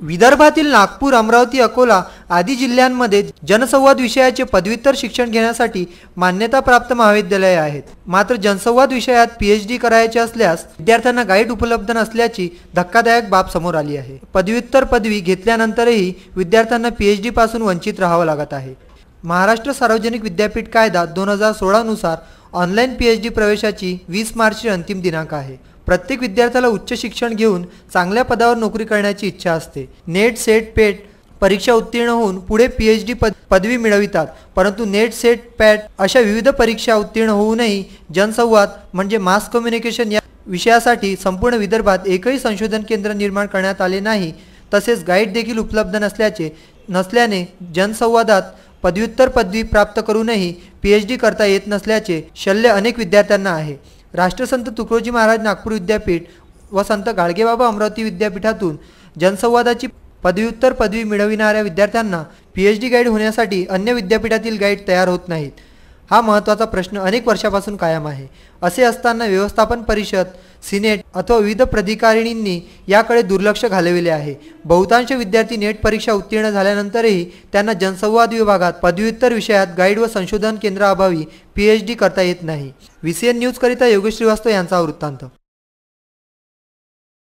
विदर्भातील नागपूर, अमरावती, अकोला आदी जिल्ह्यांमध्ये जनसंवाद विषयाचे पदव्युत्तर शिक्षण घेण्यासाठी मान्यताप्राप्त महाविद्यालये आहेत। मात्र जनसंवाद विषयात PhD करायचे असल्यास विद्यार्थ्यांना गाईड उपलब्ध नसल्याची धक्कादायक बाब समोर आली आहे। पदव्युत्तर पदवी घेतल्यानंतरही विद्यार्थ्यांना PhD पासून वंचित राहावं लागत आहे। महाराष्ट्र सार्वजनिक विद्यापीठ कायदा 2016 नुसार ऑनलाईन PhD प्रवेशाची 20 मार्चची अंतिम दिनांक आहे। प्रत्येक विद्यार्थ्याला उच्च शिक्षण घेऊन चांगल्या पदावर नोकरी करण्याची इच्छा असते। नेट, सेट, पॅट परीक्षा उत्तीर्ण होऊन पुढे PhD पदवी मिळवितात, परंतु नेट, सेट, पॅट अशा विविध परीक्षा उत्तीर्ण होऊनही जनसंवाद म्हणजे मास कम्युनिकेशन या विषयासाठी संपूर्ण विदर्भात एकही संशोधन केंद्र निर्माण करण्यात आले नाही। तसेच गाईड देखील उपलब्ध नसल्याने जनसंवादात पदव्युत्तर पदवी प्राप्त करूनही PhD करता येत नसल्याचे शल्य अनेक विद्यार्थ्यांना आहे। राष्ट्रसंत तुकडोजी महाराज नागपूर विद्यापीठ व संत गाडगेबाबा अमरावती विद्यापीठातून जनसंवादाची पदव्युत्तर पदवी मिळविणाऱ्या विद्यार्थ्यांना PhD गाईड होण्यासाठी अन्य विद्यापीठातील गाईड तयार होत नाहीत। हा महत्त्वाचा प्रश्न अनेक वर्षापासून कायम आहे। असे असताना व्यवस्थापन परिषद, सिनेट अथवा विविध प्राधिकारिणींनी याकडे दुर्लक्ष घालविले आहे। बहुतांश विद्यार्थी नेट परीक्षा उत्तीर्ण झाल्यानंतरही त्यांना जनसंवाद विभागात पदव्युत्तर विषयात गाईड व संशोधन केंद्राअभावी PhD करता येत नाही। VCN न्यूज करिता योगेश श्रीवास्तव यांचा वृत्तांत।